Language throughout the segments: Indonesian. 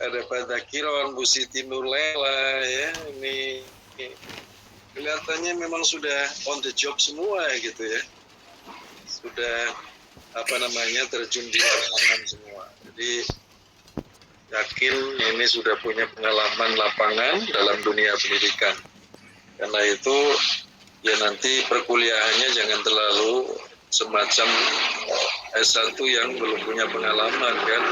Ada Pak Zakiron, Bu Siti Nurlela, ya, ini kelihatannya memang sudah on the job semua gitu ya, sudah terjun di lapangan semua. Jadi yakin ini sudah punya pengalaman lapangan dalam dunia pendidikan. Karena itu ya nanti perkuliahannya jangan terlalu semacam S1 yang belum punya pengalaman kan.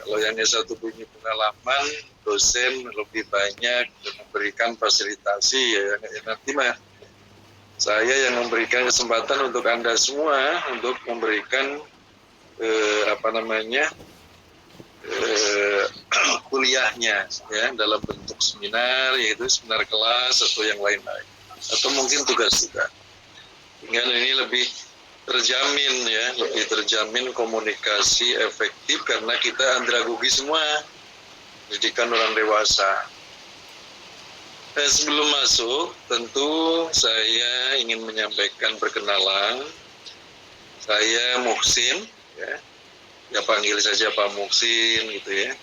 Kalau yang S1 punya pengalaman, dosen lebih banyak memberikan fasilitasi ya nanti mah saya yang memberikan kesempatan untuk Anda semua untuk memberikan kuliahnya ya dalam bentuk seminar, yaitu seminar kelas atau yang lain-lain, atau mungkin tugas juga. Dengan ini lebih terjamin komunikasi efektif karena kita andragogi semua, pendidikan orang dewasa. Dan sebelum masuk, tentu saya ingin menyampaikan perkenalan. Saya Muhsin, ya panggil saja Pak Muhsin gitu ya.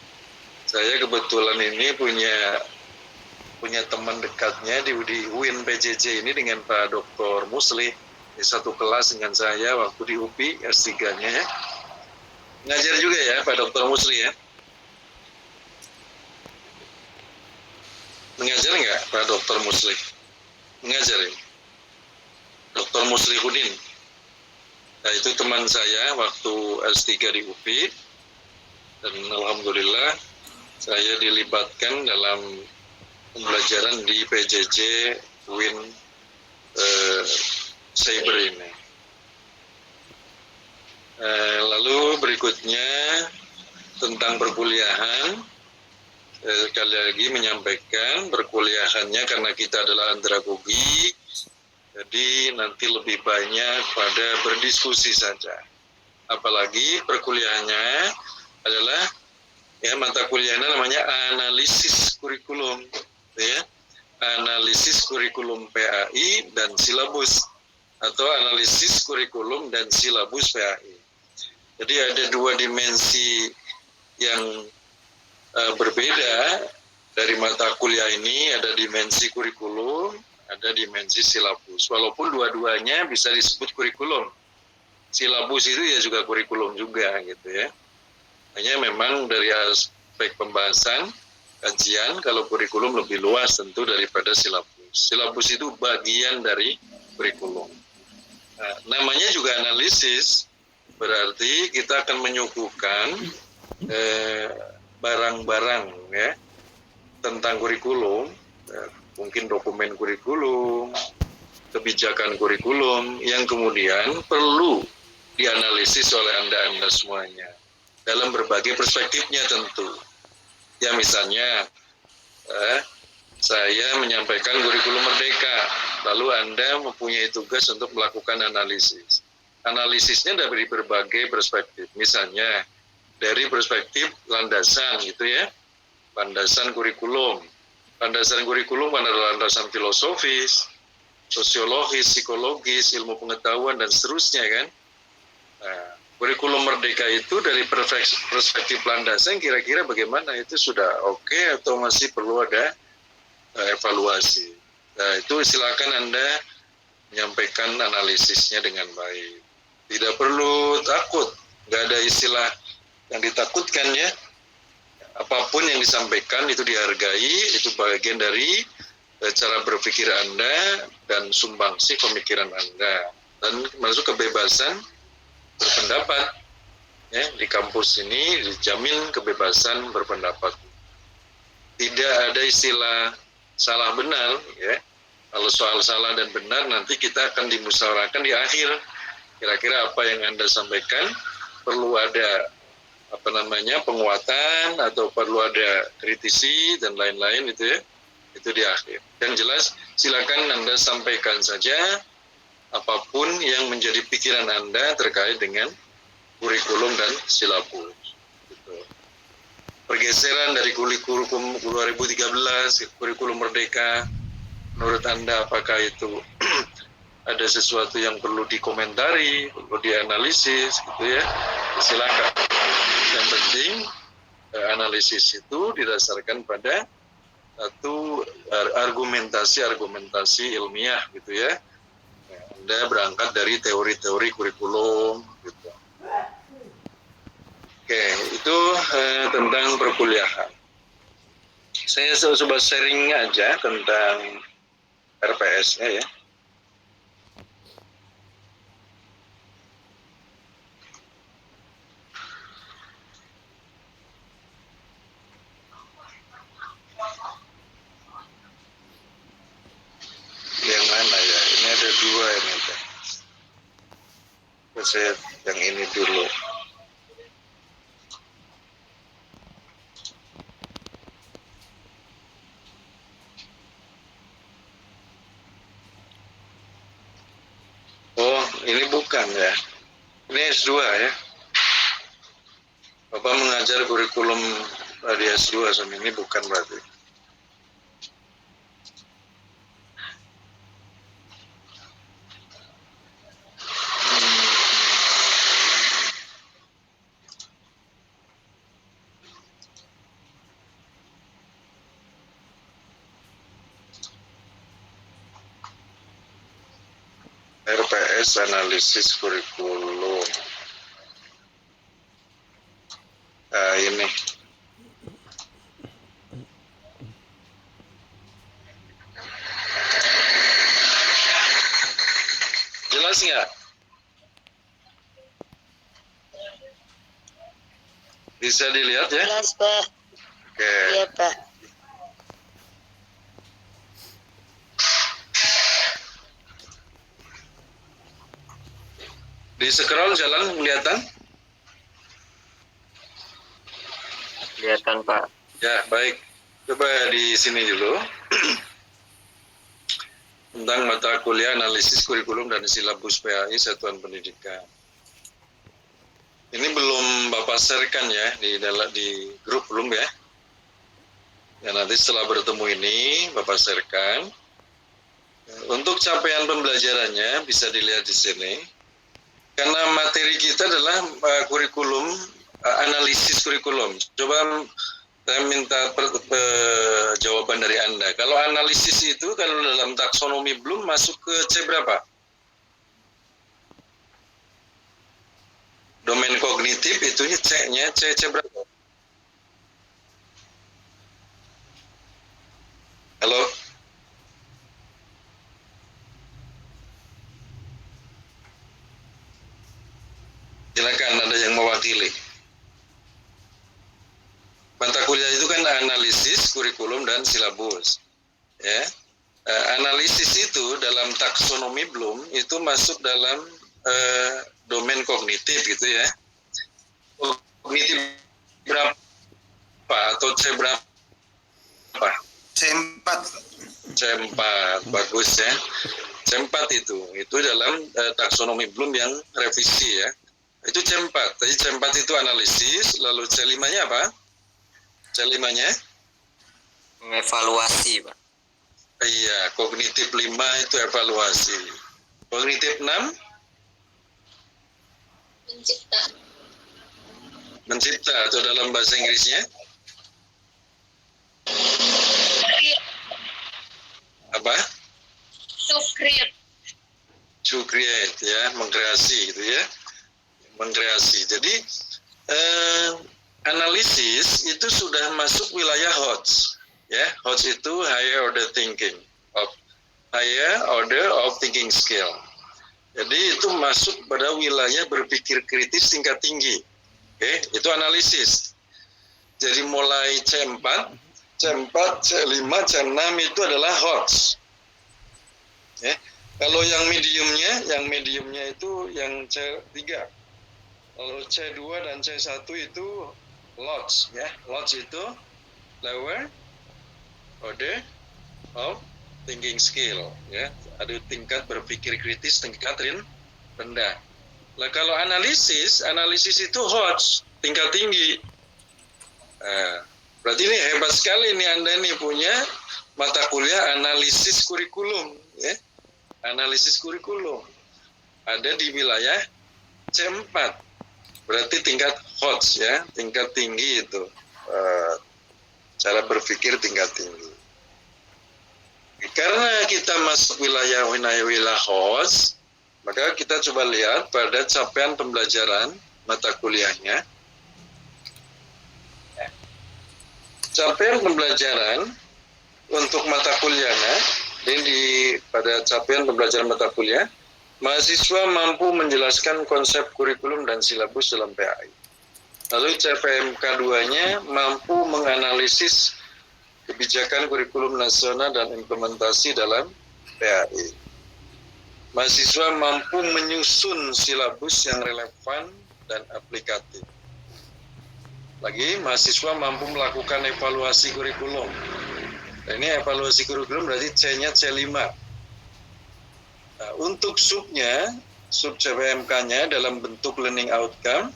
Saya kebetulan ini punya teman dekatnya di UIN PJJ ini dengan Pak Dr. Musli, di satu kelas dengan saya waktu di UPI S3-nya ya. Ngajar juga ya Pak Dr. Musli ya. Mengajar nggak Pak Dr. Musli? Mengajar ya? Dr. Musli Hudin. Nah itu teman saya waktu S3 di UPI, dan alhamdulillah saya dilibatkan dalam pembelajaran di PJJ UIN Cyber ini. Lalu berikutnya tentang perkuliahan, sekali lagi menyampaikan perkuliahannya karena kita adalah andragogi, jadi nanti lebih banyak pada berdiskusi saja. Apalagi perkuliahannya adalah ya mata kuliahnya namanya analisis kurikulum, ya, analisis kurikulum PAI dan silabus, atau analisis kurikulum dan silabus PAI. Jadi ada dua dimensi yang berbeda dari mata kuliah ini, ada dimensi kurikulum, ada dimensi silabus. Walaupun dua-duanya bisa disebut kurikulum. Silabus itu ya juga kurikulum juga gitu ya. Hanya memang dari aspek pembahasan, kajian, kalau kurikulum lebih luas tentu daripada silabus. Silabus itu bagian dari kurikulum. Nah, namanya juga analisis, berarti kita akan menyuguhkan barang-barang ya tentang kurikulum, mungkin dokumen kurikulum, kebijakan kurikulum yang kemudian perlu dianalisis oleh Anda semuanya dalam berbagai perspektifnya tentu. Ya misalnya saya menyampaikan kurikulum merdeka, lalu Anda mempunyai tugas untuk melakukan analisis. Analisisnya dari berbagai perspektif, misalnya dari perspektif landasan gitu ya, landasan kurikulum. Landasan kurikulum adalah landasan filosofis, sosiologis, psikologis, ilmu pengetahuan, dan seterusnya kan. Nah, kurikulum merdeka itu dari perspektif landasan kira-kira bagaimana, itu sudah oke atau masih perlu ada evaluasi. Nah, itu silakan Anda menyampaikan analisisnya dengan baik. Tidak perlu takut, nggak ada istilah yang ditakutkan ya. Apapun yang disampaikan itu dihargai, itu bagian dari cara berpikir Anda dan sumbangsi pemikiran Anda. Dan masuk kebebasan berpendapat. Ya, di kampus ini dijamin kebebasan berpendapat. Tidak ada istilah salah benar ya. Kalau soal salah dan benar nanti kita akan dimusyawarahkan di akhir. Kira-kira apa yang Anda sampaikan perlu ada penguatan atau perlu ada kritisi dan lain-lain itu ya. Itu di akhir. Dan jelas silakan Anda sampaikan saja apapun yang menjadi pikiran Anda terkait dengan kurikulum dan silabus. Gitu. Pergeseran dari kurikulum 2013 kurikulum merdeka, menurut Anda apakah itu ada sesuatu yang perlu dikomentari, perlu dianalisis gitu ya, silakan. Yang analisis itu didasarkan pada satu argumentasi ilmiah gitu ya. Anda berangkat dari teori-teori kurikulum gitu. Oke, itu tentang perkuliahan. Saya coba sharing aja tentang RPS-nya ya. Yang mana ya? Ini ada dua ini. Saya yang ini dulu. Oh, ini bukan ya. Ini S2 ya. Bapak mengajar kurikulum di S2 sama ini bukan berarti. RPS analisis kurikulum. Nah, ini. Jelas nggak? Bisa dilihat ya? Jelas, Pak. Oke. Iya, Pak. Di scroll jalan kelihatan? Kelihatan, Pak. Ya, baik. Coba di sini dulu. Tentang mata kuliah analisis kurikulum dan silabus PAI Satuan Pendidikan. Ini belum Bapak sharekan ya di grup belum ya? Ya nanti setelah bertemu ini Bapak sharekan. Untuk capaian pembelajarannya bisa dilihat di sini. Karena materi kita adalah kurikulum, analisis kurikulum. Coba saya minta jawaban dari Anda. Kalau analisis itu kalau dalam taksonomi Bloom masuk ke C berapa? Domain kognitif itunya C-nya C berapa? Halo? Silakan ada yang mewakili. Mata kuliah itu kan analisis, kurikulum, dan silabus. Ya. Analisis itu dalam taksonomi Bloom itu masuk dalam domain kognitif gitu ya. Kognitif berapa atau C berapa? C4. C4, bagus ya. C4 itu dalam taksonomi Bloom yang revisi ya. Itu C4. Tadi C4 itu analisis, lalu C5-nya apa? C5-nya? Mengevaluasi, Pak. Iya, kognitif 5 itu evaluasi. Kognitif 6? Mencipta. Mencipta, atau dalam bahasa Inggrisnya? Apa? To create. To create ya, mengkreasi gitu ya. Mengkreasi. Jadi analisis itu sudah masuk wilayah HOTS. Ya, HOTS itu higher order thinking skill. Jadi itu masuk pada wilayah berpikir kritis tingkat tinggi. Oke, itu analisis. Jadi mulai C4, C5, C6 itu adalah HOTS. Ya. Kalau yang mediumnya itu yang C3. Kalau C2 dan C1 itu LOTS ya. LOTS itu lower order of thinking skill ya. Ada tingkat berpikir kritis tingkat rendah. Nah, kalau analisis itu HOTS tingkat tinggi. Berarti ini hebat sekali nih Anda nih punya mata kuliah analisis kurikulum ya. Analisis kurikulum ada di wilayah C4. Berarti tingkat HOTS ya, tingkat tinggi itu. cara berpikir tingkat tinggi. Karena kita masuk wilayah host, maka kita coba lihat pada capaian pembelajaran mata kuliahnya. Capaian pembelajaran untuk mata kuliahnya, ini pada capaian pembelajaran mata kuliah, mahasiswa mampu menjelaskan konsep kurikulum dan silabus dalam PAI. Lalu CPMK 2-nya mampu menganalisis kebijakan kurikulum nasional dan implementasi dalam PAI. Mahasiswa mampu menyusun silabus yang relevan dan aplikatif. Lagi, mahasiswa mampu melakukan evaluasi kurikulum. Nah, ini evaluasi kurikulum berarti C-nya C5. Nah, untuk subnya, sub CPMK-nya dalam bentuk learning outcome,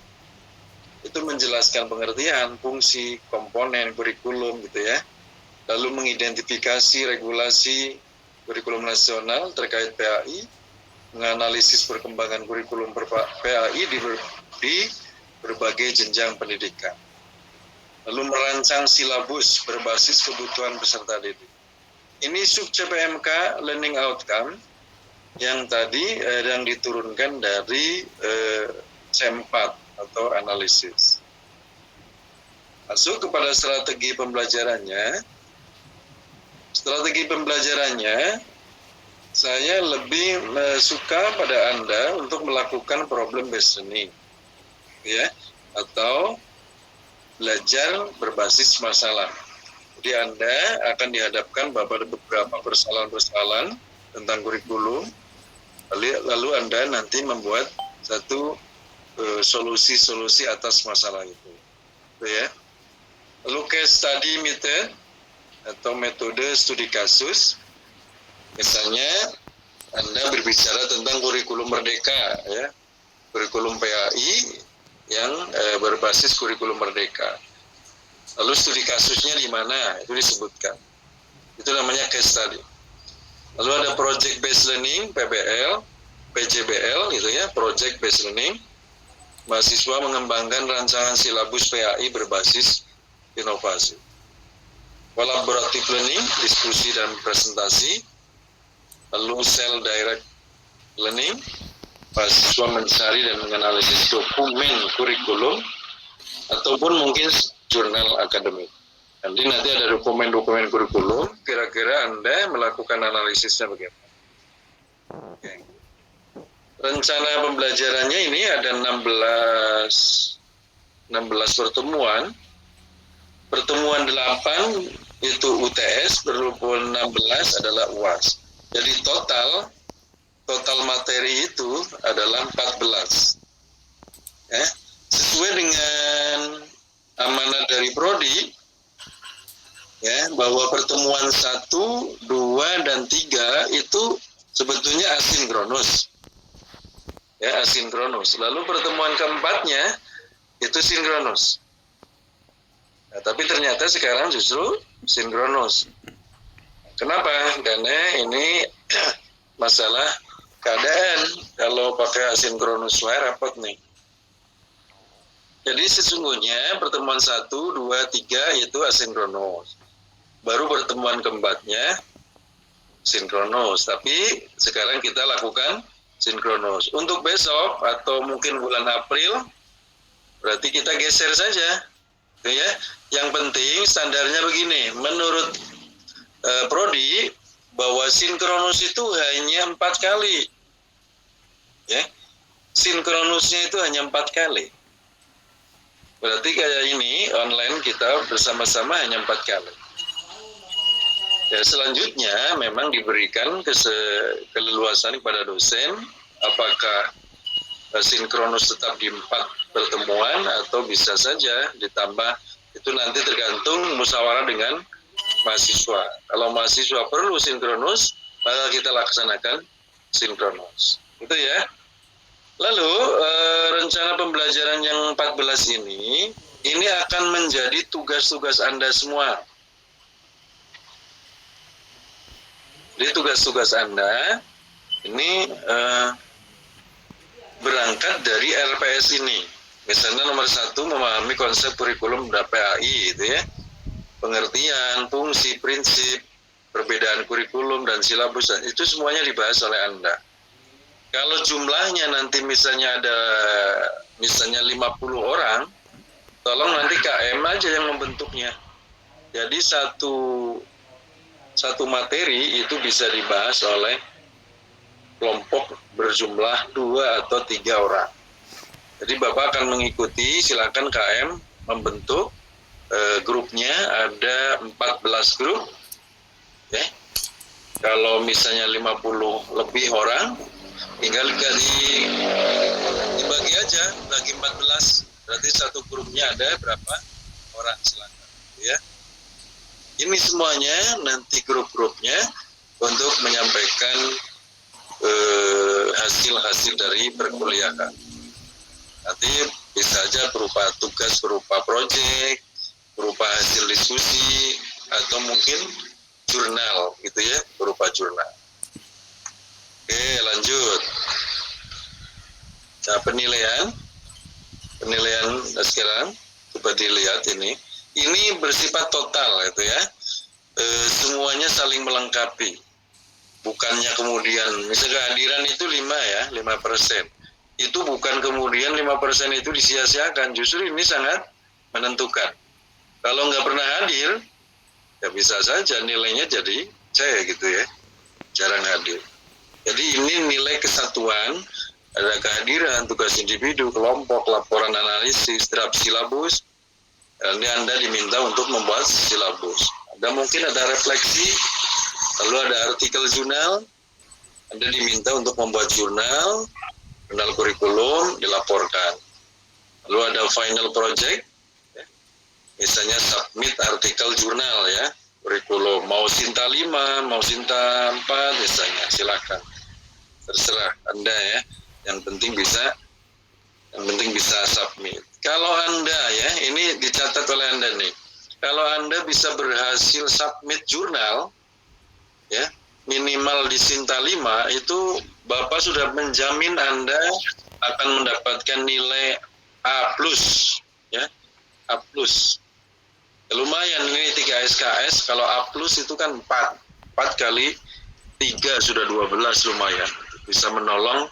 itu menjelaskan pengertian, fungsi, komponen, kurikulum gitu ya. Lalu mengidentifikasi regulasi kurikulum nasional terkait PAI, menganalisis perkembangan kurikulum PAI di berbagai jenjang pendidikan. Lalu merancang silabus berbasis kebutuhan peserta didik. Ini sub CPMK learning outcome yang tadi yang diturunkan dari C4 atau analisis. Masuk kepada strategi pembelajarannya. Strategi pembelajarannya, saya lebih suka pada Anda untuk melakukan problem based learning, ya, atau belajar berbasis masalah. Jadi Anda akan dihadapkan pada beberapa persoalan-persoalan tentang kurikulum, lalu Anda nanti membuat satu solusi-solusi atas masalah itu, ya. Lalu case study method atau metode studi kasus, misalnya Anda berbicara tentang kurikulum merdeka, ya, kurikulum PAI yang berbasis kurikulum merdeka. Lalu studi kasusnya di mana? Itu disebutkan. Itu namanya case study. Lalu ada project based learning, PBL, PJBL gitu ya, project based learning. Mahasiswa mengembangkan rancangan silabus PAI berbasis inovasi. Collaborative learning, diskusi dan presentasi. Lalu cell direct learning, mahasiswa mencari dan menganalisis dokumen kurikulum ataupun mungkin jurnal akademik. Nanti ada dokumen-dokumen kurikulum, kira-kira Anda melakukan analisisnya bagaimana. Oke. Rencana pembelajarannya ini ada 16 pertemuan. Pertemuan 8 itu UTS, pertemuan 16 adalah UAS. Jadi total materi itu adalah 14. Ya, sesuai dengan amanat dari Prodi, ya, bahwa pertemuan 1, 2, dan 3 itu sebetulnya asinkronus. Ya, asinkronus. Lalu pertemuan keempatnya itu sinkronus. Nah, tapi ternyata sekarang justru sinkronus. Kenapa? Karena ini masalah keadaan. Kalau pakai asinkronus repot nih. Jadi sesungguhnya pertemuan 1, 2, 3 itu asinkronus. Baru pertemuan keempatnya sinkronus. Tapi sekarang kita lakukan sinkronus. Untuk besok atau mungkin bulan April, berarti kita geser saja. Ya, yang penting standarnya begini, menurut Prodi bahwa sinkronus itu hanya 4 kali, ya, sinkronusnya itu hanya 4 kali. Berarti kayak ini online kita bersama-sama hanya 4 kali. Ya, selanjutnya memang diberikan keleluasan kepada dosen, apakah sinkronus tetap di 4 pertemuan atau bisa saja ditambah, itu nanti tergantung musyawarah dengan mahasiswa. Kalau mahasiswa perlu sinkronus, maka kita laksanakan sinkronus. Itu ya. Lalu rencana pembelajaran yang 14 ini akan menjadi tugas-tugas Anda semua. Jadi tugas-tugas Anda ini berangkat dari RPS ini. Misalnya nomor 1 memahami konsep kurikulum PAI itu ya, pengertian, fungsi, prinsip, perbedaan kurikulum dan silabus, itu semuanya dibahas oleh Anda. Kalau jumlahnya nanti misalnya ada 50 orang, tolong nanti KM aja yang membentuknya. Jadi satu materi itu bisa dibahas oleh kelompok berjumlah 2 atau 3 orang. Jadi Bapak akan mengikuti, silakan KM membentuk grupnya, ada 14 grup. Ya. Kalau misalnya 50 lebih orang, tinggal dibagi aja, bagi 14. Berarti satu grupnya ada berapa orang, silakan. Ya. Ini semuanya nanti grup-grupnya untuk menyampaikan hasil-hasil dari perkuliahan. Nanti bisa aja berupa tugas, berupa proyek, berupa hasil diskusi, atau mungkin jurnal gitu ya, berupa jurnal. Oke, lanjut. Nah, penilaian sekarang coba dilihat ini bersifat total itu ya. Semuanya saling melengkapi. Bukannya kemudian misalnya kehadiran itu 5%. Itu bukan kemudian 5% itu disia-siakan, justru ini sangat menentukan. Kalau nggak pernah hadir, ya bisa saja nilainya jadi C gitu ya, jarang hadir. Jadi ini nilai kesatuan, ada kehadiran, tugas individu, kelompok, laporan analisis, draft silabus. Ini Anda diminta untuk membuat silabus. Ada mungkin ada refleksi, lalu ada artikel jurnal, Anda diminta untuk membuat jurnal kurikulum, dilaporkan. Lalu ada final project, ya. Misalnya submit artikel jurnal ya, kurikulum, mau Sinta 5, mau Sinta 4, misalnya, silakan. Terserah Anda ya, yang penting bisa submit. Kalau Anda ya, ini dicatat oleh Anda nih, kalau Anda bisa berhasil submit jurnal, ya, minimal di Sinta 5, itu Bapak sudah menjamin Anda akan mendapatkan nilai A+, ya, A+. Ya, lumayan ini 3 SKS, kalau A+ itu kan 4 kali 3 sudah 12, lumayan. Bisa menolong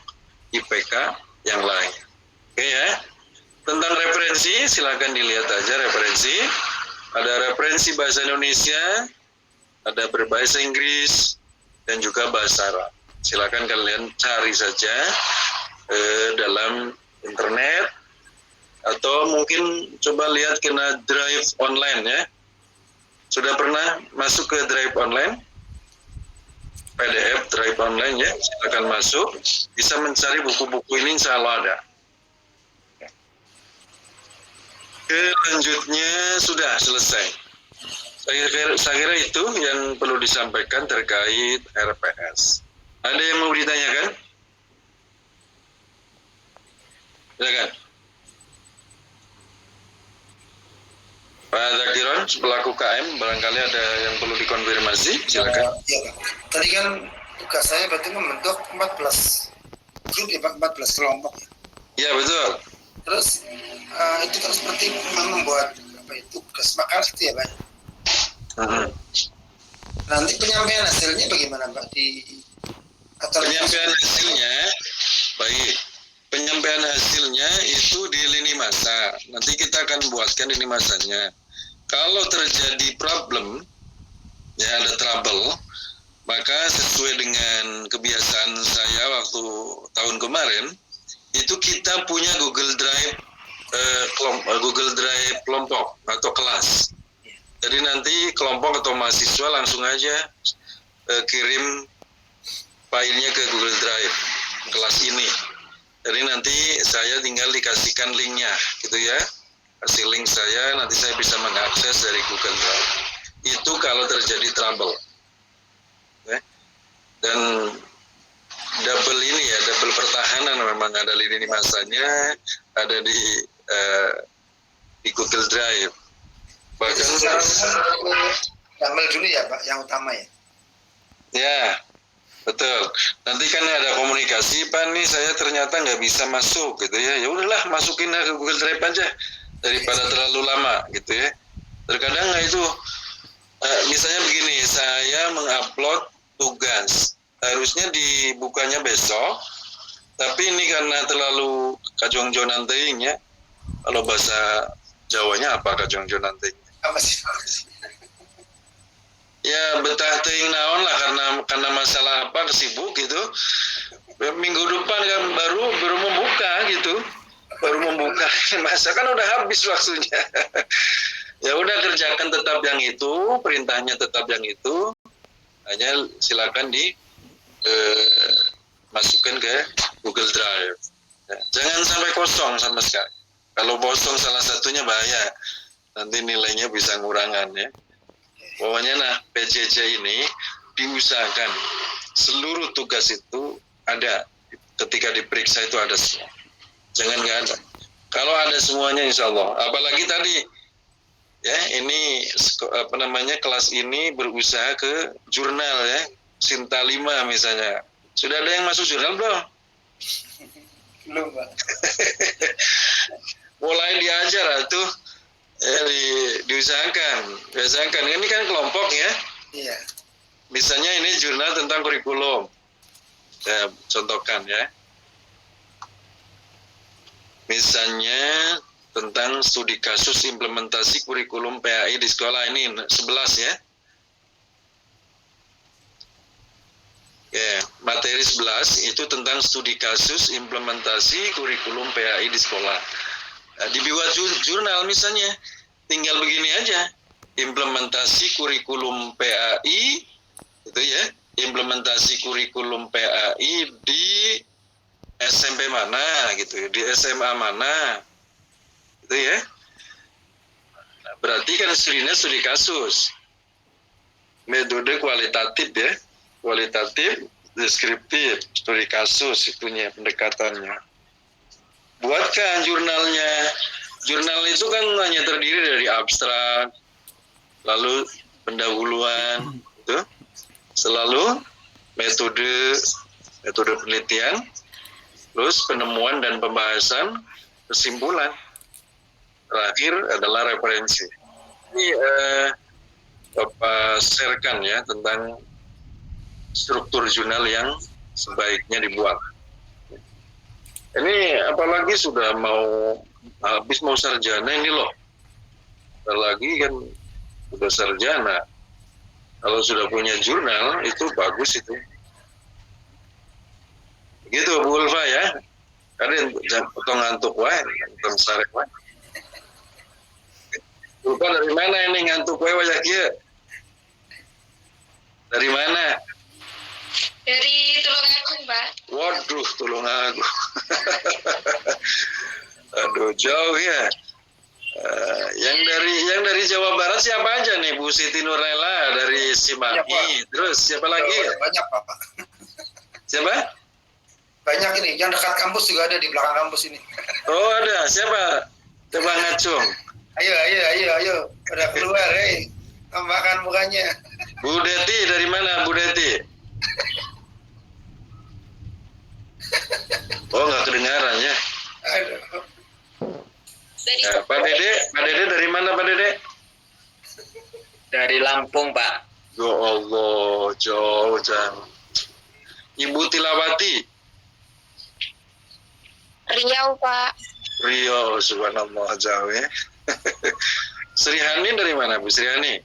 IPK yang lain. Oke ya. Tentang referensi, silakan dilihat aja referensi. Ada referensi bahasa Indonesia, ada berbahasa Inggris, dan juga bahasa Arab. Silakan kalian cari saja dalam internet, atau mungkin coba lihat kena Drive online ya. Sudah pernah masuk ke Drive online? PDF Drive online ya, silakan masuk. Bisa mencari buku-buku ini, insya Allah ada. Selanjutnya sudah selesai. Saya kira itu yang perlu disampaikan terkait RPS. Ada yang mau ditanyakan? Silakan. Pak Zakiron, pelaku KM, barangkali ada yang perlu dikonfirmasi, silakan. Iya Pak. Tadi kan tugas saya berarti membentuk 14 grup ya Pak, 14 kelompok. Iya betul. Terus itu kan seperti membuat tugas makalah gitu ya Pak. Nanti penyampaian hasilnya bagaimana Pak penyampaian hasilnya baik. Penyampaian hasilnya itu di lini masa. Nanti kita akan buatkan lini masanya. Kalau terjadi problem, ya ada trouble, maka sesuai dengan kebiasaan saya waktu tahun kemarin, itu kita punya Google Drive kelompok atau kelas. Jadi nanti kelompok atau mahasiswa langsung aja kirim filenya ke Google Drive kelas ini. Jadi nanti saya tinggal dikasihkan linknya gitu ya, kasih link saya, nanti saya bisa mengakses dari Google Drive. Itu kalau terjadi trouble ya. Dan double ini ya, double pertahanan, memang ada lini masanya, ada di Google Drive. Bahkan gambar dulu ya Pak, yang utama ya. Ya, Betul. Nanti kan ada komunikasi, Pak nih saya ternyata nggak bisa masuk gitu ya. Ya udahlah masukin ke Google Drive aja daripada terlalu lama gitu ya. Terkadang nggak itu misalnya begini, saya mengupload tugas harusnya dibukanya besok, tapi ini karena terlalu kajong-jonan teuing ya. Kalau bahasa Jawanya apa kajong-jonan teuing? Apa sih? Ya betah teuing naon lah karena masalah apa kesibuk gitu. Minggu depan kan baru membuka gitu. Baru membuka. Masa kan udah habis waktunya. Ya udah kerjakan tetap yang itu, perintahnya tetap yang itu. Hanya silakan masukkan ke Google Drive. Ya, jangan sampai kosong sama sekali. Kalau kosong salah satunya bahaya. Nanti nilainya bisa ngurangan ya. Pokoknya PJJ ini diusahakan seluruh tugas itu ada, ketika diperiksa itu ada semua. Jangan nggak ada. Kalau ada semuanya insya Allah. Apalagi tadi ya ini kelas ini berusaha ke jurnal ya, Sinta 5 misalnya. Sudah ada yang masuk jurnal belum? Belum, Pak. Mulai diajar tuh. Diusahakan. Ini kan kelompok ya. Iya. Misalnya ini jurnal tentang kurikulum. Saya contohkan ya. Misalnya tentang studi kasus implementasi kurikulum PAI di sekolah, ini 11 ya. Ya, materi 11 itu tentang studi kasus implementasi kurikulum PAI di sekolah. Nah, dibuat jurnal misalnya, tinggal begini aja, implementasi kurikulum PAI, itu ya, implementasi kurikulum PAI di SMP mana gitu, di SMA mana, itu ya. Nah, berarti kan studinya studi kasus, metode kualitatif ya, kualitatif, deskriptif, studi kasus itunya pendekatannya. Buatkan jurnalnya. Jurnal itu kan hanya terdiri dari abstrak, lalu pendahuluan, itu, selalu metode penelitian, terus penemuan dan pembahasan, kesimpulan, terakhir adalah referensi. Ini Bapak sharekan ya tentang struktur jurnal yang sebaiknya dibuat. Ini apalagi sudah habis mau sarjana ini loh. Apalagi kan sudah sarjana. Kalau sudah punya jurnal itu bagus itu. Begitu Bu Ulfa ya. Kalian jangan potong ngantuk wae, potong sarek wae. Ulfa dari mana ini ngantuk wae wajah kieu? Dari mana? Dari Tulungagung, Pak. Waduh, Tulungagung. Aduh, jauh ya. Yang dari Jawa Barat siapa aja nih? Bu Siti Nurlela dari Cimahi. Ya, terus siapa lagi? Banyak, Pak. Siapa? Banyak ini. Yang dekat kampus juga ada di belakang kampus ini. Oh, ada. Siapa? Coba ngacung. Ayo. Udah keluar, tambahkan mukanya. Bu Deti dari mana, Bu Deti? Oh, nggak kedengaran ya. Aduh. Ya, Pak Dede dari mana Pak Dede? Dari Lampung, Pak. Ya Allah, jauh. Ibu Tilawati. Riau, Pak. Rio, subhanallah, jauh ya. Sri Hani dari mana Bu Sri Hani?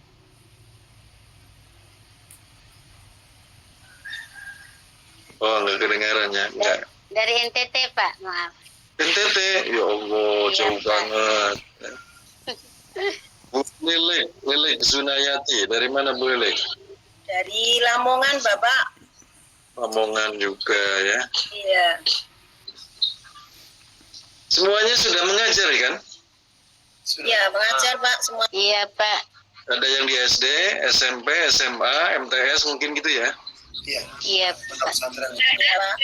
Oh, nggak kedengarannya. Nggak. Dari NTT, Pak, maaf. NTT, ya Allah, Iya, jauh Pak. banget. Bu Lilik Zunayati, dari mana Bu Lilik? Dari Lamongan, Bapak. Lamongan juga ya. Iya. Semuanya sudah mengajar kan? Iya, mengajar, Pak, semua. Iya, Pak. Ada yang di SD, SMP, SMA, MTS mungkin gitu ya? Iya. Iya, Pondok pesantren. Iya, Pak.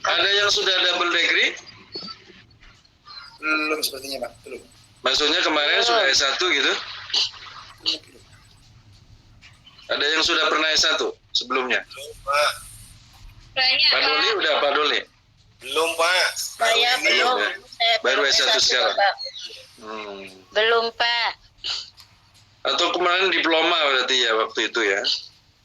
Ada yang sudah double degree? Belum sepertinya, Pak. Belum. Maksudnya kemarin sudah S1 gitu? Belum. Ada yang sudah pernah S1? sebelumnya? Pak. Banyak, Pak Doli Pak. udah, Pak Doli? Belum, Pak. Saya Baru ini. belum. ya? Saya Baru belum S1 sekarang? Bapak. Belum, Pak. Atau kemarin diploma berarti ya waktu itu ya?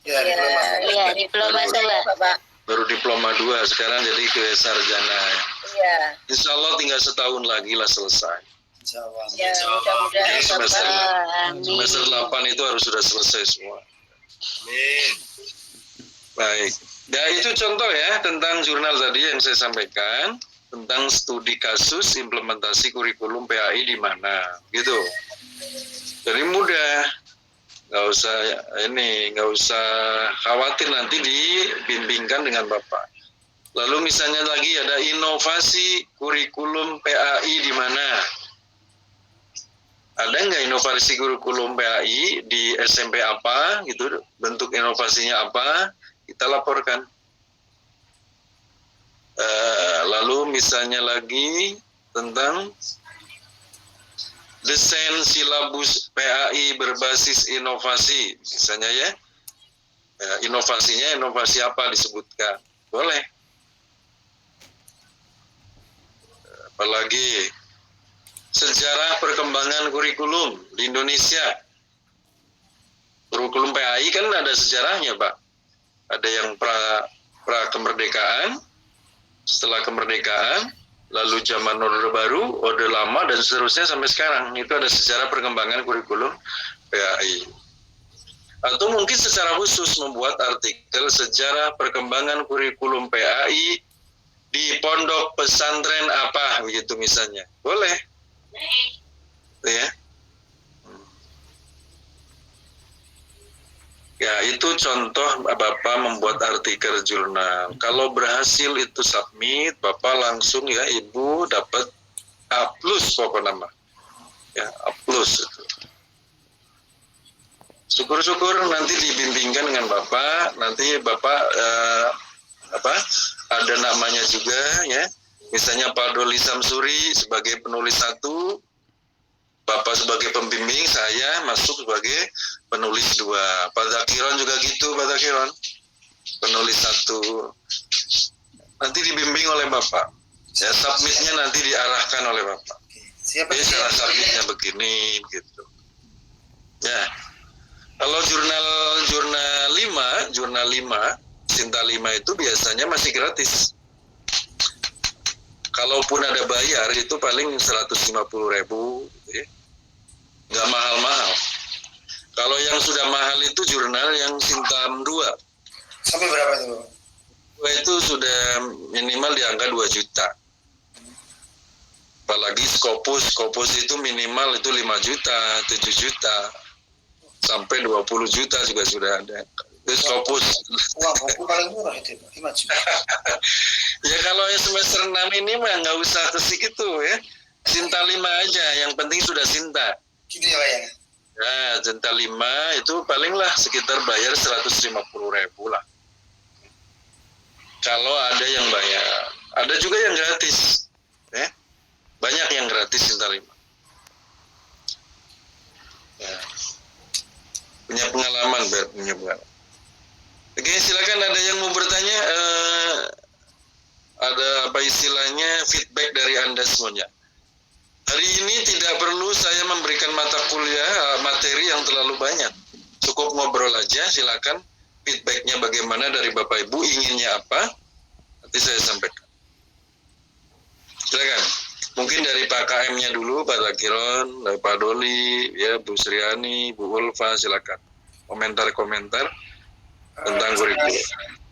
Ya, diploma. Iya, diploma Baru. dua. Bapak. Baru diploma 2, sekarang jadi ke sarjana ya. Iya. Insya Allah tinggal setahun lagi lah selesai. Jawab. Ya, mudah-mudahan Jadi semester, Bapak. Amin. semester 8 itu harus sudah selesai semua. Amin. Baik. Ya itu contoh ya tentang jurnal tadi yang saya sampaikan tentang studi kasus implementasi kurikulum PAI di mana, gitu. Jadi mudah, nggak usah khawatir nanti dibimbingkan dengan Bapak. Lalu misalnya lagi ada inovasi kurikulum PAI di mana? Ada nggak inovasi kurikulum PAI di SMP apa, gitu? Bentuk inovasinya apa? Kita laporkan. Lalu misalnya lagi tentang desain silabus PAI berbasis inovasi, misalnya ya, inovasinya inovasi apa disebutkan, boleh. Apalagi sejarah perkembangan kurikulum di Indonesia. Kurikulum PAI kan ada sejarahnya, Pak. Ada yang pra kemerdekaan, setelah kemerdekaan, lalu zaman Orde Baru, Orde Lama, dan seterusnya sampai sekarang. Itu ada sejarah perkembangan kurikulum PAI. Atau mungkin secara khusus membuat artikel sejarah perkembangan kurikulum PAI di pondok pesantren apa, begitu misalnya. Boleh. Ya. Ya, itu contoh Bapak membuat artikel jurnal. Kalau berhasil itu submit, Bapak langsung ya Ibu dapat A+ pokoknya nama. Ya, A+ itu. Syukur-syukur nanti dibimbingkan dengan Bapak, nanti Bapak ada namanya juga ya. Misalnya Pak Doli Samsuri sebagai penulis 1, Bapak sebagai pembimbing, saya masuk sebagai penulis 2. Pak Zakiron juga gitu, Pak Zakiron. Penulis 1. Nanti dibimbing oleh Bapak. Ya, submitnya nanti diarahkan oleh Bapak. Siapa Jadi cara submitnya begini, gitu. Ya. Kalau jurnal 5, Sinta 5 itu biasanya masih gratis. Kalaupun ada bayar itu paling 150.000, ya. Nggak mahal-mahal. Kalau yang sudah mahal itu jurnal yang Sintam 2. sampai berapa itu? Itu sudah minimal di angka 2 juta. Apalagi Scopus itu minimal itu 5 juta, 7 juta, sampai 20 juta juga sudah ada. Itu Scopus. Uang buku paling murah itu, Pak. 5 juta. Ya kalau yang semester 6 ini mah nggak usah ke situ ya. Sinta 5 aja, yang penting sudah Sinta. Gitu ya, Pak ya? Nah, Sinta 5 itu palinglah sekitar bayar 150.000 lah. Kalau ada yang bayar. Ada juga yang gratis. Ya. Banyak yang gratis Sinta 5. Ya. Punya pengalaman, punya pengalaman. Oke, silakan ada yang mau bertanya. Ada apa istilahnya feedback dari Anda semuanya. Hari ini tidak perlu saya memberikan mata kuliah materi yang terlalu banyak. Cukup ngobrol aja, silakan. Feedbacknya bagaimana dari Bapak Ibu, inginnya apa? Nanti saya sampaikan. Silakan. Mungkin dari Pak KM-nya dulu, Pak Zakiron, dari Pak Doli, ya Bu Sriani, Bu Ulfa, silakan. Komentar-komentar tentang kurikulum.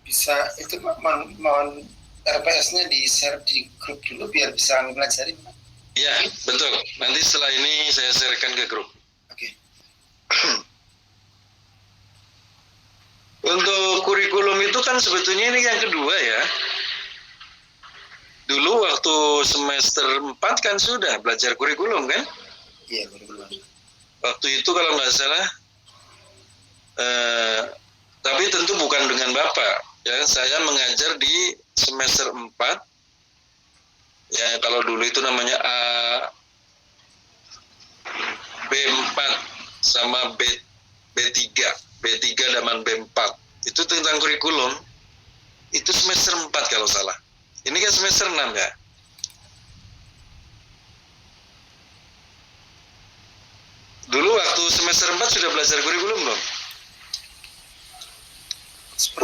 Bisa itu Pak, mohon RPS-nya di-share di grup dulu biar bisa mempelajari, Pak. Ya, betul. Nanti setelah ini saya sharekan ke grup. Oke. Untuk kurikulum itu kan sebetulnya ini yang kedua ya. Dulu waktu semester 4 kan sudah belajar kurikulum kan? Iya, kurikulum. Waktu itu kalau nggak salah, tapi tentu bukan dengan Bapak. Ya, saya mengajar di semester 4. Ya, kalau dulu itu namanya B4 sama B3. B3 dan B4. itu tentang kurikulum, itu semester 4 kalau salah. Ini kan semester 6 ya. Dulu waktu semester 4 sudah belajar kurikulum belum?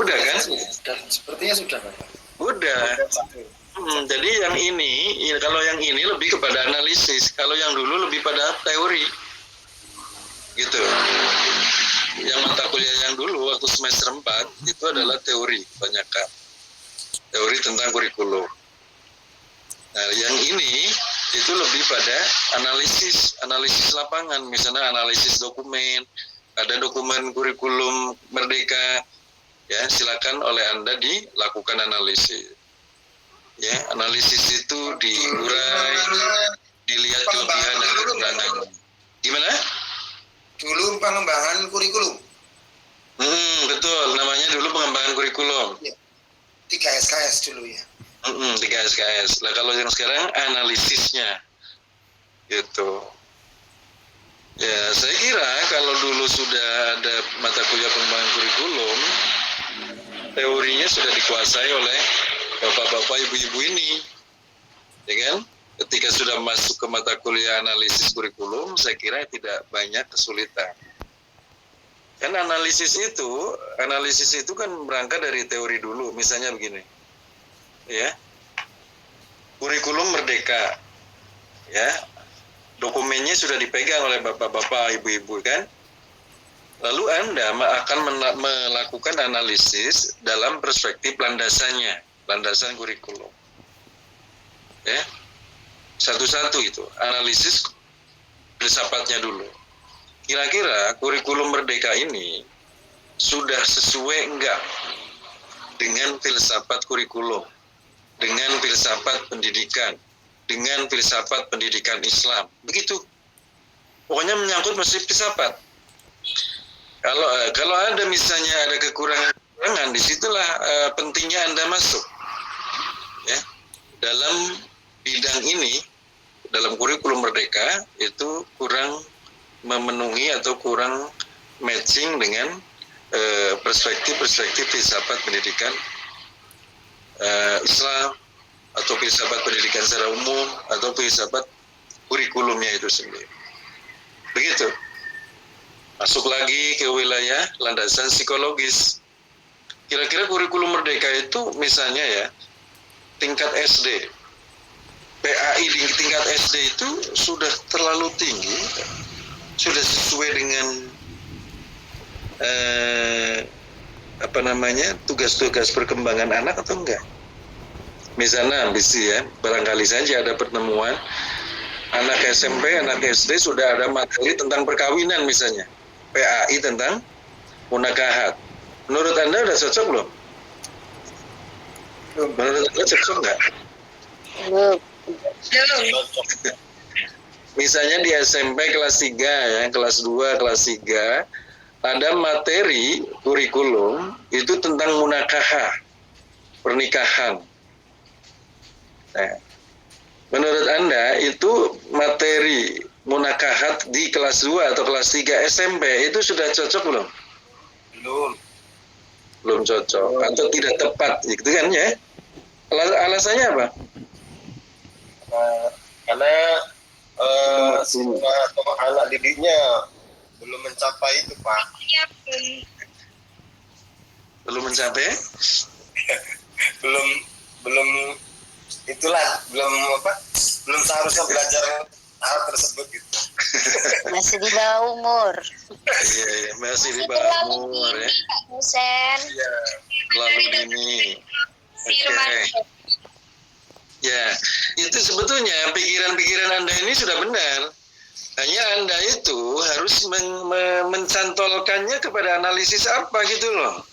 Udah kan? Sepertinya sudah, Pak. Udah. Jadi yang ini, kalau yang ini lebih kepada analisis, kalau yang dulu lebih pada teori. Gitu. Yang mata kuliah yang dulu waktu semester 4 itu adalah teori kebanyakan. Teori tentang kurikulum. Nah, yang ini itu lebih pada analisis lapangan, misalnya analisis dokumen, ada dokumen kurikulum Merdeka, ya silakan oleh Anda dilakukan analisis. Ya, analisis itu diurai, dilihat kelebihan dan kekurangan. Gimana? Dulu pengembangan kurikulum. Betul, namanya dulu pengembangan kurikulum. 3 SKS dulu ya. 3 SKS. Nah, kalau yang sekarang analisisnya gitu. Ya, saya kira kalau dulu sudah ada mata kuliah pengembangan kurikulum, teorinya sudah dikuasai oleh bapak-bapak, ibu-ibu ini, ya kan? Ketika sudah masuk ke mata kuliah analisis kurikulum, saya kira tidak banyak kesulitan. Kan analisis itu kan berangkat dari teori dulu. Misalnya begini, ya, kurikulum Merdeka, ya, dokumennya sudah dipegang oleh bapak-bapak, ibu-ibu kan. Lalu Anda akan melakukan analisis dalam perspektif landasan kurikulum. Ya, satu-satu itu analisis filsafatnya dulu. Kira-kira kurikulum Merdeka ini sudah sesuai enggak dengan filsafat kurikulum, dengan filsafat pendidikan, dengan filsafat pendidikan Islam. Begitu. Pokoknya menyangkut mesti filsafat. Kalau ada misalnya ada kekurangan, disitulah pentingnya Anda masuk, ya, dalam bidang ini, dalam kurikulum Merdeka itu kurang memenuhi atau kurang matching dengan perspektif filsafat pendidikan Islam atau filsafat pendidikan secara umum atau filsafat kurikulumnya itu sendiri. Begitu. Masuk lagi ke wilayah landasan psikologis. Kira-kira kurikulum Merdeka itu misalnya ya, tingkat SD, PAI di tingkat SD itu sudah terlalu tinggi, sudah sesuai dengan tugas-tugas perkembangan anak atau enggak? Misalnya ya, barangkali saja ada pertemuan anak SMP, anak SD sudah ada materi tentang perkawinan misalnya, PAI tentang munakahat. Menurut Anda sudah cocok belum? Menurut Anda cocok nggak? Belum. Misalnya di SMP kelas 3 ya, kelas 2, kelas 3 ada materi kurikulum itu tentang munakahah, pernikahan. Nah, menurut Anda itu materi munakahat di kelas 2 atau kelas 3 SMP itu sudah cocok belum? Belum cocok atau tidak tepat gitu kan ya? Alasannya apa? Karena atau anak didiknya belum mencapai itu, Pak. Iya, Belum mencapai? belum seharusnya belajar hal tersebut gitu. Masih di bawah umur. Iya, masih di bawah umur ya. Pak dosen. Iya. Terlalu dini. Oke. Ya, itu sebetulnya pikiran-pikiran Anda ini sudah benar. Hanya Anda itu harus mencantolkannya kepada analisis apa gitu loh.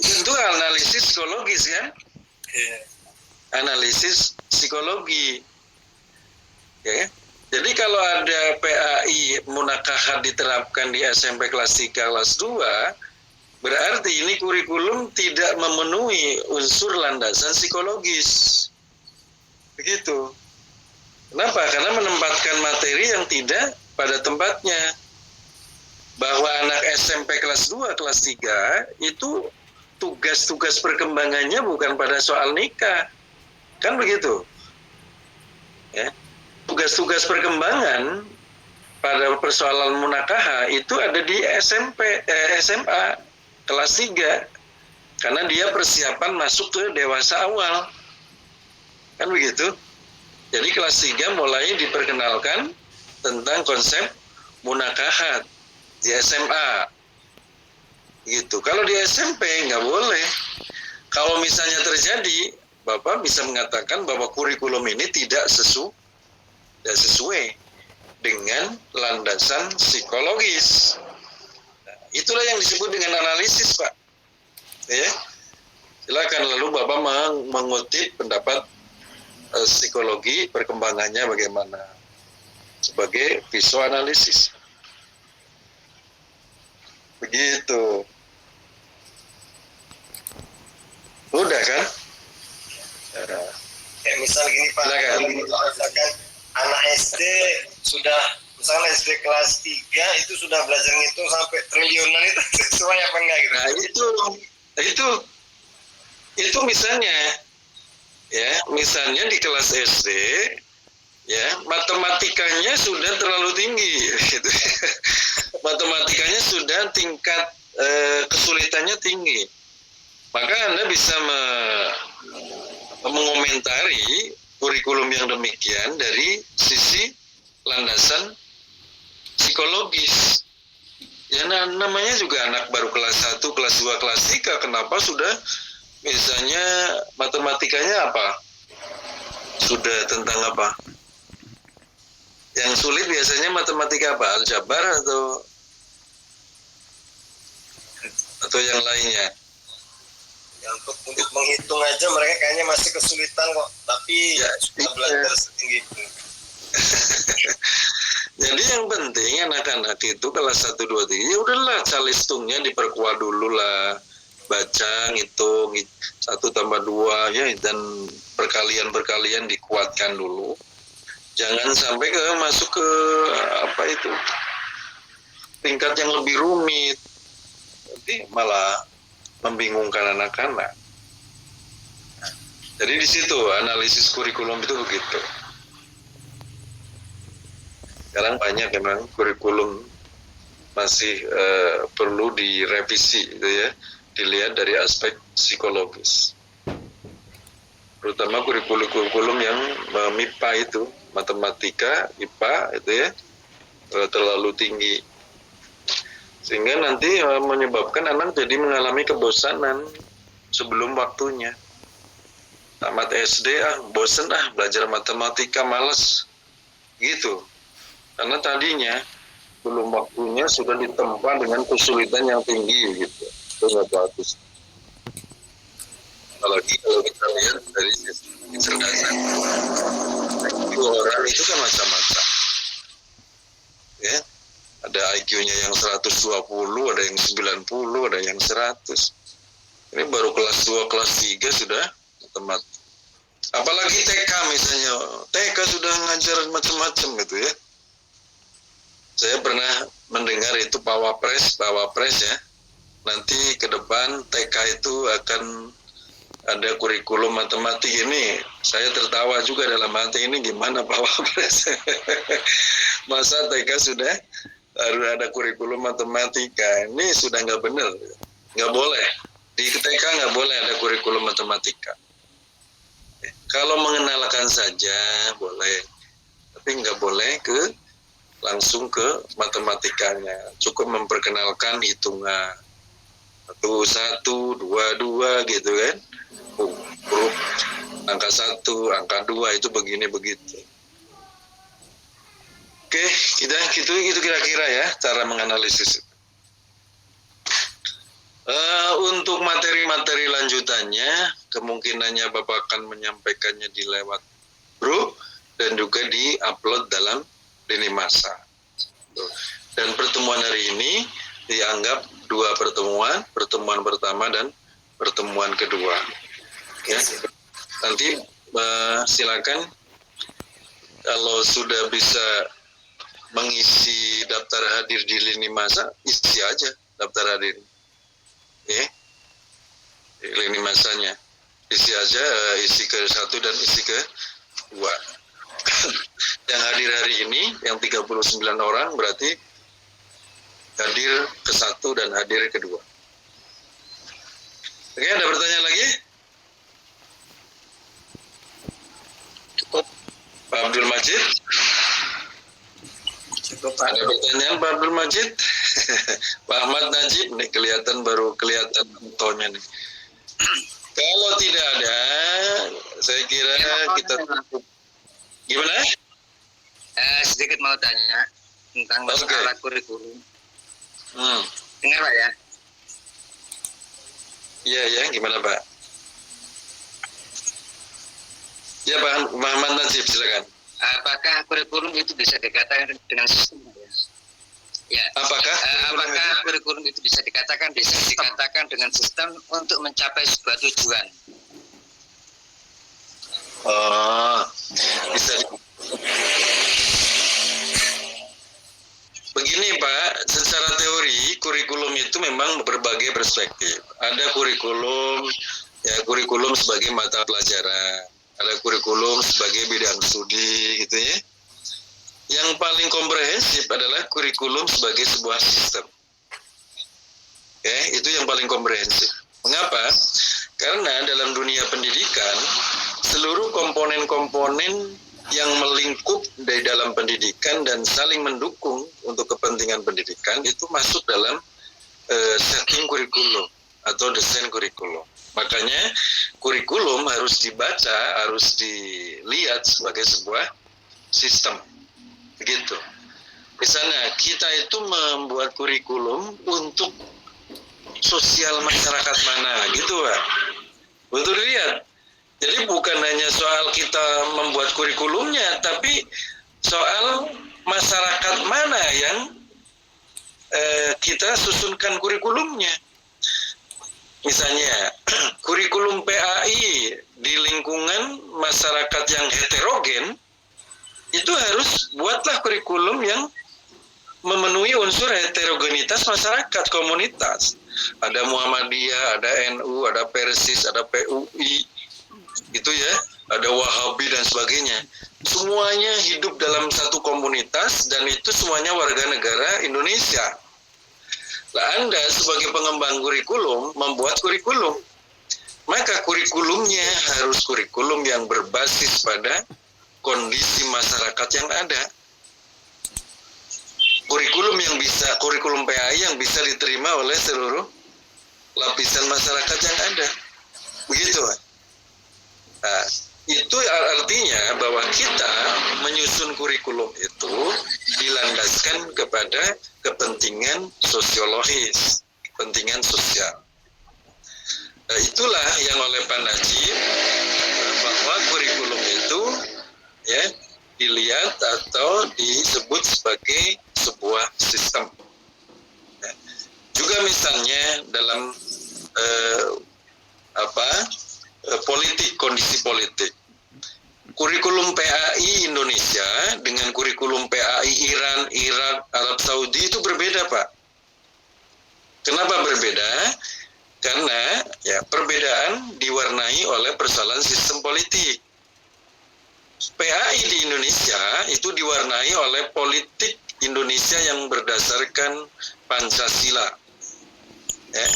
Tentu analisis psikologis kan? Analisis psikologi. Ya. Jadi kalau ada PAI munakahat diterapkan di SMP kelas 3, kelas 2, berarti ini kurikulum tidak memenuhi unsur landasan psikologis. Begitu. Kenapa? Karena menempatkan materi yang tidak pada tempatnya. bahwa anak SMP kelas 2, kelas 3 itu tugas-tugas perkembangannya bukan pada soal nikah. Kan begitu. Ya. Tugas-tugas perkembangan pada persoalan munakaha itu ada di SMA kelas 3. Karena dia persiapan masuk ke dewasa awal. Kan begitu. Jadi kelas 3 mulai diperkenalkan tentang konsep munakahat di SMA. Gitu. Kalau di SMP nggak boleh. Kalau misalnya terjadi, Bapak bisa mengatakan bahwa kurikulum ini tidak sesuai dengan landasan psikologis. Nah, itulah yang disebut dengan analisis, Pak. Ya. Silakan lalu Bapak mengutip pendapat psikologi perkembangannya bagaimana sebagai visuanalisis. Begitu. Udah kan? Kayak misal gini Pak, misalkan anak SD sudah, misalnya SD kelas 3 itu sudah belajar ngitung sampai triliunan, itu sesuai apa enggak gitu? Nah itu misalnya, ya misalnya di kelas SD, ya matematikanya sudah terlalu tinggi, gitu. Matematikanya sudah tingkat kesulitannya tinggi, maka Anda bisa mengomentari kurikulum yang demikian dari sisi landasan psikologis. Ya namanya juga anak baru kelas 1, kelas 2, kelas 3, kenapa sudah misalnya matematikanya apa? Sudah tentang apa? Yang sulit biasanya matematika apa? Aljabar atau yang lainnya? Ya, untuk menghitung aja mereka kayaknya masih kesulitan kok, tapi ya, sudah belajar setinggi itu. Jadi yang penting anak-anak itu kelas 1, 2, 3 ya udahlah calistungnya diperkuat dulu lah, baca, ngitung 1 tambah 2 ya, dan perkalian dikuatkan dulu. Jangan sampai masuk ke apa itu tingkat yang lebih rumit, nanti malah membingungkan anak-anak. Jadi di situ analisis kurikulum itu begitu. Sekarang banyak memang kurikulum masih perlu direvisi, gitu ya, dilihat dari aspek psikologis. Terutama kurikulum yang MIPA itu, matematika, IPA itu ya, terlalu tinggi. Sehingga nanti menyebabkan anak jadi mengalami kebosanan sebelum waktunya. Tamat SD bosan belajar matematika, males gitu. Karena tadinya belum waktunya sudah ditempa dengan kesulitan yang tinggi gitu. Itu nggak bagus. Apalagi kalau kita lihat dari sisi kecerdasan, orang itu kan macam-macam. Ya. Ada IQ-nya yang 120, ada yang 90, ada yang 100. Ini baru kelas 2, kelas 3 sudah matematika. Apalagi TK misalnya, TK sudah ngajar macam-macam gitu ya. Saya pernah mendengar itu Pawapres ya. Nanti ke depan TK itu akan ada kurikulum matematik ini. Saya tertawa juga dalam hati, ini gimana Pawapres? Masa TK sudah harus ada kurikulum matematika? Ini sudah nggak benar, nggak boleh. Di TK nggak boleh ada kurikulum matematika. Kalau mengenalkan saja boleh, tapi nggak boleh langsung ke matematikanya. Cukup memperkenalkan hitungan 1, 2 gitu kan. Huruf angka 1, angka 2 itu begini begitu. Oke, itu kira-kira ya cara menganalisis. Untuk materi-materi lanjutannya, kemungkinannya Bapak akan menyampaikannya di lewat grup dan juga di-upload dalam lini masa. Dan pertemuan hari ini dianggap 2 pertemuan pertama dan pertemuan kedua. Ya. Nanti silakan kalau sudah bisa mengisi daftar hadir di lini masa, isi aja daftar hadir. Ya. Lini masanya. Isi aja, isi ke-1 dan isi ke-2. Yang hadir hari ini, yang 39 orang berarti hadir ke-1 dan hadir ke-2. Oke, ada pertanyaan lagi? Cukup. Pak Abdul Majid? Cukup, Pak. Ada pertanyaan Pak Abdul Majid? Pak Ahmad Najib, nih baru kelihatan fotonya nih. Kalau tidak ada, saya kira kita tutup. Gimana? Sedikit mau tanya tentang masalah kurikulum. Dengar Pak ya? Iya ya, gimana Pak? Ya Pak Muhammad Najib, silakan. Apakah kurikulum itu bisa dikatakan dengan sistem? Ya. Apakah kurikulum itu bisa dikatakan dengan sistem untuk mencapai sebuah tujuan? Oh, bisa. Begini Pak, secara teori kurikulum itu memang berbagai perspektif. Ada kurikulum sebagai mata pelajaran, ada kurikulum sebagai bidang studi gitu ya. Yang paling komprehensif adalah kurikulum sebagai sebuah sistem. Itu yang paling komprehensif. Mengapa? Karena dalam dunia pendidikan, seluruh komponen-komponen yang melingkup dari dalam pendidikan dan saling mendukung untuk kepentingan pendidikan itu masuk dalam setting kurikulum atau desain kurikulum. Makanya kurikulum harus dibaca, harus dilihat sebagai sebuah sistem. Begitu. Misalnya kita itu membuat kurikulum untuk sosial masyarakat mana, gitu Pak. Betul dilihat. Jadi bukan hanya soal kita membuat kurikulumnya, tapi soal masyarakat mana yang kita susunkan kurikulumnya. Misalnya kurikulum PAI di lingkungan masyarakat yang heterogen, itu harus buatlah kurikulum yang memenuhi unsur heterogenitas masyarakat, komunitas. Ada Muhammadiyah, ada NU, ada Persis, ada PUI, gitu ya, ada Wahabi dan sebagainya. Semuanya hidup dalam satu komunitas dan itu semuanya warga negara Indonesia. Nah, Anda sebagai pengembang kurikulum membuat kurikulum, maka kurikulumnya harus kurikulum yang berbasis pada kondisi masyarakat yang ada. Kurikulum PAI yang bisa diterima oleh seluruh lapisan masyarakat yang ada. Begitu, Pak. Nah, itu artinya bahwa kita menyusun kurikulum itu dilandaskan kepada kepentingan sosiologis, kepentingan sosial. Nah, itulah yang oleh Pak Najib bahwa kurikulum itu ya dilihat atau disebut sebagai sebuah sistem. Ya. Juga misalnya dalam politik, kondisi politik. Kurikulum PAI Indonesia dengan kurikulum PAI Iran, Irak, Arab Saudi itu berbeda, Pak. Kenapa berbeda? Karena ya perbedaan diwarnai oleh persoalan sistem politik. PAI di Indonesia itu diwarnai oleh politik Indonesia yang berdasarkan Pancasila. Ya.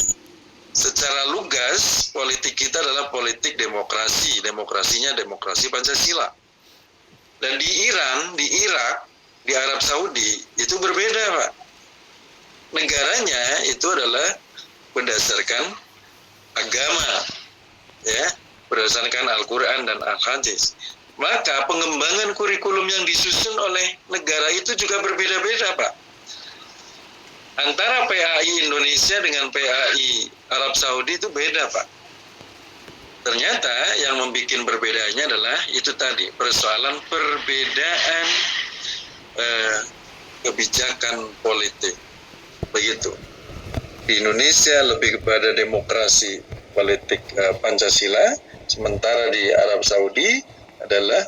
Secara lugas, politik kita adalah politik demokrasi. Demokrasinya demokrasi Pancasila. Dan di Iran, di Irak, di Arab Saudi, itu berbeda, Pak. Negaranya itu adalah berdasarkan agama, ya, berdasarkan Al-Quran dan Al-Hadis. Maka pengembangan kurikulum yang disusun oleh negara itu juga berbeda-beda, Pak. Antara PAI Indonesia dengan PAI Arab Saudi itu beda, Pak. Ternyata yang membuat perbedaannya adalah itu tadi, persoalan perbedaan kebijakan politik. Begitu. Di Indonesia lebih kepada demokrasi politik Pancasila, sementara di Arab Saudi adalah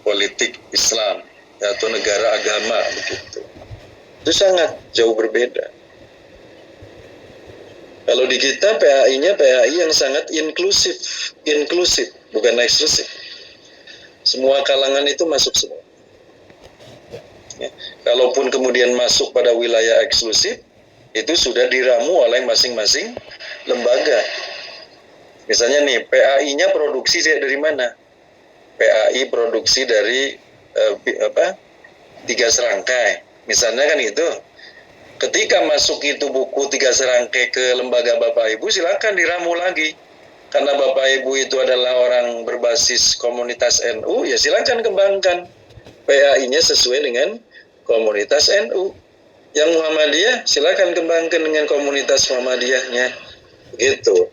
politik Islam atau negara agama begitu. Itu sangat jauh berbeda. Kalau di kita PAI-nya PAI yang sangat inklusif, bukan eksklusif. Semua kalangan itu masuk semua. Ya. Kalaupun kemudian masuk pada wilayah eksklusif, itu sudah diramu oleh masing-masing lembaga. Misalnya nih, PAI-nya produksi dari mana? PAI produksi dari 3 serangkai. Misalnya kan itu. Ketika masuk itu buku 3 serangkai ke lembaga Bapak Ibu, silakan diramu lagi. Karena Bapak Ibu itu adalah orang berbasis komunitas NU, ya silakan kembangkan PAI-nya sesuai dengan komunitas NU. Yang Muhammadiyah, silakan kembangkan dengan komunitas Muhammadiyahnya. Gitu.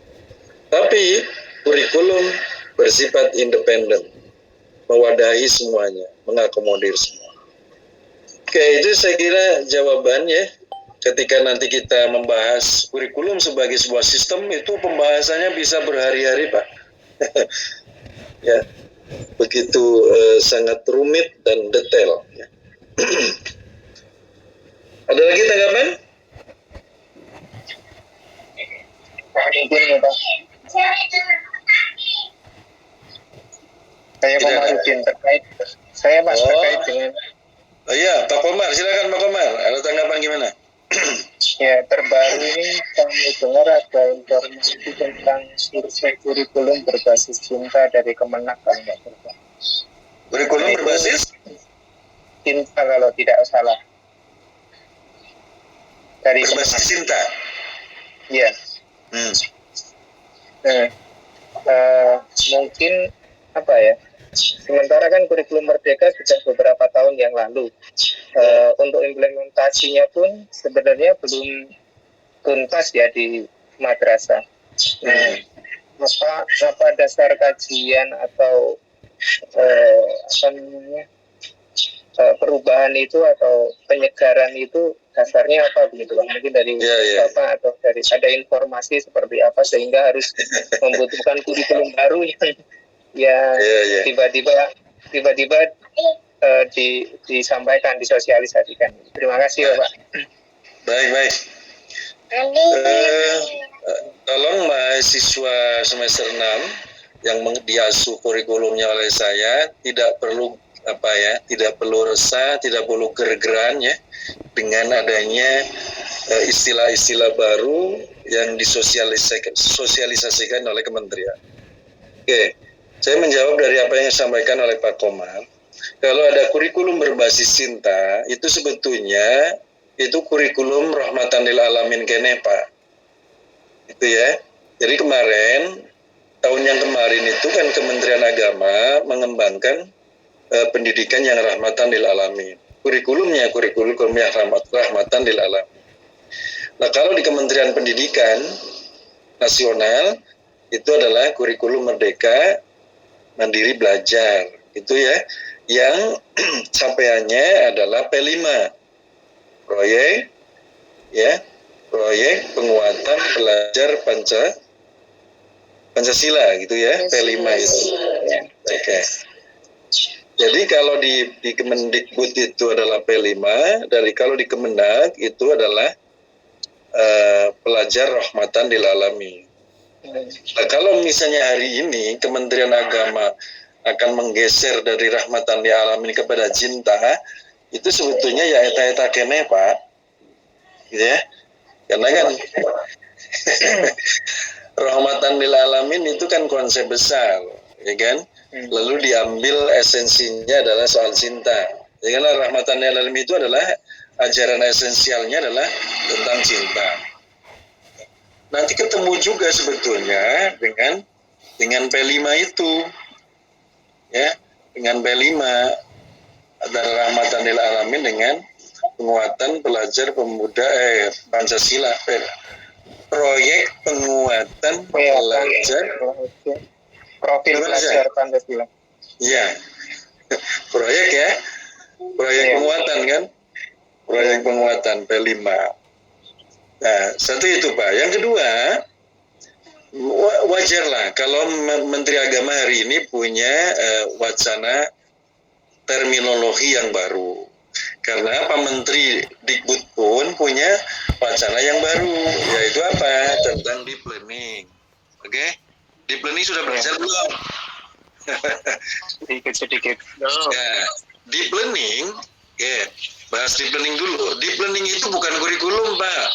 Tapi kurikulum bersifat independen, mewadahi semuanya, mengakomodir semua. Oke, itu saya kira jawabannya. Ketika nanti kita membahas kurikulum sebagai sebuah sistem, itu pembahasannya bisa berhari-hari, Pak. Ya, begitu sangat rumit dan detail. Ya. Ada lagi tanggapan? Mungkin ya, Pak. Saya Komarudin terkait dengan Oh iya, Pak Komar, silakan Pak Komar. Ada tanggapan gimana? ya terbaru ini kami dengar ada informasi tentang survei kurikulum berbasis cinta dari Kemenak, kan Pak? Kurikulum berbasis cinta kalau tidak salah. Dari berbasis cinta. Iya. Mungkin apa ya? Sementara kan kurikulum Merdeka sudah beberapa tahun yang lalu. Untuk implementasinya pun sebenarnya belum tuntas ya di madrasah. Apa dasar kajian atau perubahan itu atau penyegaran itu dasarnya apa begitu Pak? Mungkin dari Bapak atau dari ada informasi seperti apa sehingga harus membutuhkan kurikulum baru yang tiba-tiba disampaikan, disosialisasikan. Terima kasih Pak. Baik. Tolong mahasiswa semester 6 yang diasuh kurikulumnya oleh saya tidak perlu resah, tidak perlu gergeran ya dengan adanya istilah-istilah baru yang disosialisasikan oleh kementerian. Oke, saya menjawab dari apa yang disampaikan oleh Pak Komar. Kalau ada kurikulum berbasis cinta, itu sebetulnya itu kurikulum rahmatan lil alamin kene Pak. Itu ya. Jadi tahun yang kemarin itu kan Kementerian Agama mengembangkan pendidikan yang rahmatan lil alamin. Kurikulum yang rahmatan lil alamin. Nah, kalau di Kementerian Pendidikan Nasional itu adalah kurikulum Merdeka Mandiri Belajar, gitu ya. Yang capaiannya adalah P5. Proyek penguatan pelajar Pancasila gitu ya, P5 itu. Oke. Jadi kalau di Kemendikbud itu adalah P5, kalau di Kemendag itu adalah pelajar rahmatan lil alamin. Nah, kalau misalnya hari ini Kementerian Agama akan menggeser dari rahmatan lil alamin kepada cinta, itu sebetulnya ya eta-eta kene Pak, gitu ya. Karena kan rahmatan lil alamin itu kan konsep besar, ya kan? Lalu diambil esensinya adalah soal cinta. Ya kan, rahmatan lil alamin itu adalah ajaran esensialnya adalah tentang cinta. Nanti ketemu juga sebetulnya dengan P5 itu, ya, dengan P5 antara rahmatan lil alamin dengan penguatan pelajar pemuda Pancasila, proyek penguatan pelajar profil pelajar Pancasila. Iya, proyek penguatan kan, proyek penguatan P5. Nah, satu itu Pak. Yang kedua, wajarlah kalau Menteri Agama hari ini punya wacana terminologi yang baru. Karena Pak Menteri Dikbud pun punya wacana yang baru, yaitu apa? Tentang deep learning. Oke? Deep learning sudah berjalan belum? Sedikit. Ya, deep learning, bahas deep learning dulu. Deep learning itu bukan kurikulum, Pak.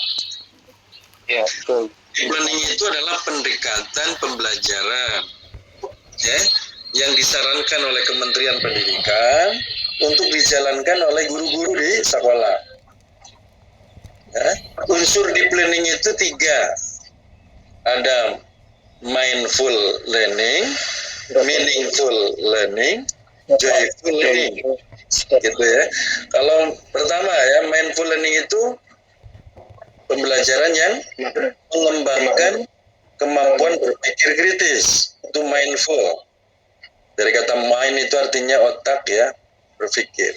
Ya, betul. Deep learning itu adalah pendekatan pembelajaran, ya, yang disarankan oleh Kementerian Pendidikan untuk dijalankan oleh guru-guru di sekolah. Ya, unsur deep learning itu 3. Ada mindful learning, meaningful learning, joyful learning, gitu ya. Kalau pertama ya, mindful learning itu pembelajaran yang mengembangkan kemampuan berpikir kritis, itu mindful. Dari kata mind itu artinya otak ya, berpikir.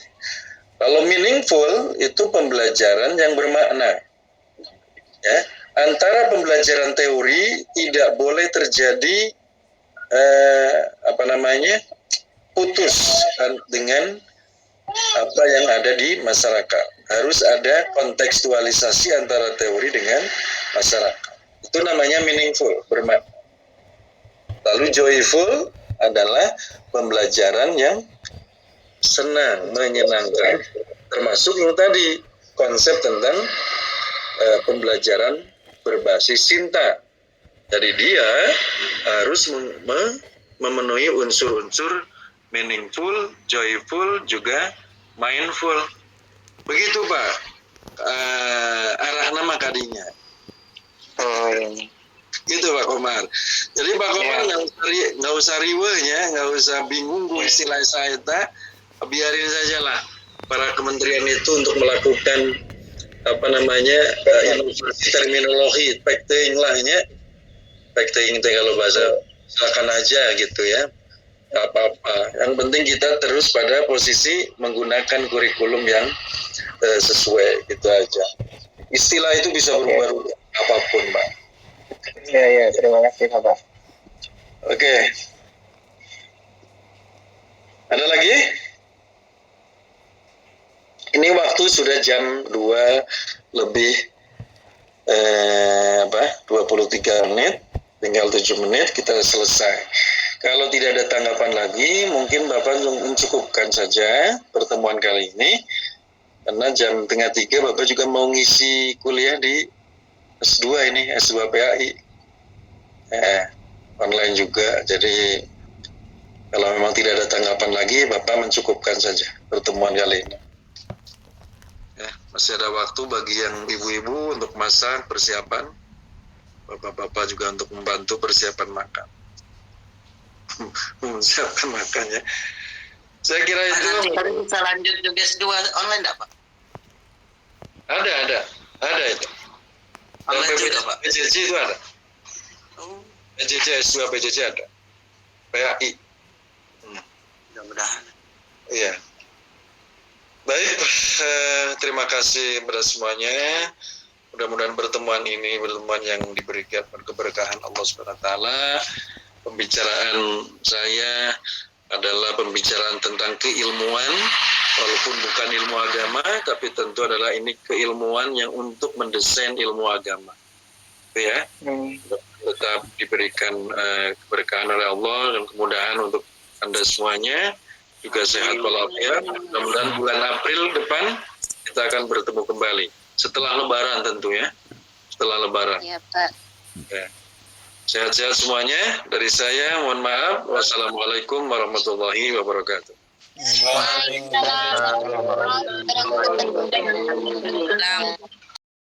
Kalau meaningful itu pembelajaran yang bermakna. Ya, antara pembelajaran teori tidak boleh terjadi putus dengan apa yang ada di masyarakat. Harus ada kontekstualisasi antara teori dengan masyarakat. Itu namanya meaningful, bermakna. Lalu joyful adalah pembelajaran yang senang, menyenangkan, termasuk yang tadi konsep tentang pembelajaran berbasis cinta. Jadi dia harus memenuhi unsur-unsur meaningful, joyful, juga mindful. Begitu Pak, arah nama kadinya. Gitu Pak Komar. Jadi Pak Komar nggak usah riwehnya, nggak usah bingung istilah saya, biarin saja lah para kementerian itu untuk melakukan inovasi terminologi, facting lahnya, facting kalau bahasa silakan aja gitu ya, nggak apa-apa. Yang penting kita terus pada posisi menggunakan kurikulum yang sesuai gitu aja. Istilah itu bisa berubah-ubah apapun, Pak. Ya, terima kasih Bapak. Oke. Ada lagi? Ini waktu sudah jam 2 lebih 23 menit, tinggal 7 menit kita selesai. Kalau tidak ada tanggapan lagi, mungkin Bapak mencukupkan saja pertemuan kali ini, karena jam 2:30 Bapak juga mau ngisi kuliah di S2 ini, S2 PAI. Online juga, jadi kalau memang tidak ada tanggapan lagi, Bapak mencukupkan saja pertemuan kali ini. Ya, masih ada waktu bagi yang ibu-ibu untuk masak, persiapan. Bapak-bapak juga untuk membantu persiapan makan. Mempersiapkan makannya. Saya kira itu. Nanti bisa lanjut juga S2 online enggak, Pak? Ada itu. Online juga, Pak. PJJ itu ada. PJJ S2 PJJ ada. PAI. Mudah-mudahan. Iya. Baik, terima kasih kepada semuanya. Mudah-mudahan pertemuan ini pertemuan yang diberikan keberkahan Allah Subhanahu wa taala. Pembicaraan saya adalah pembicaraan tentang keilmuan, walaupun bukan ilmu agama, tapi tentu adalah ini keilmuan yang untuk mendesain ilmu agama. Ya. Tetap diberikan keberkahan oleh Allah dan kemudahan untuk Anda semuanya. Juga sehat walafiat. Mudah-mudahan bulan April depan kita akan bertemu kembali setelah Lebaran tentunya, setelah Lebaran. Iya Pak. Ya. Sehat-sehat semuanya. Dari saya mohon maaf. Wassalamualaikum warahmatullahi wabarakatuh. Waalaikumsalam warahmatullahi wabarakatuh.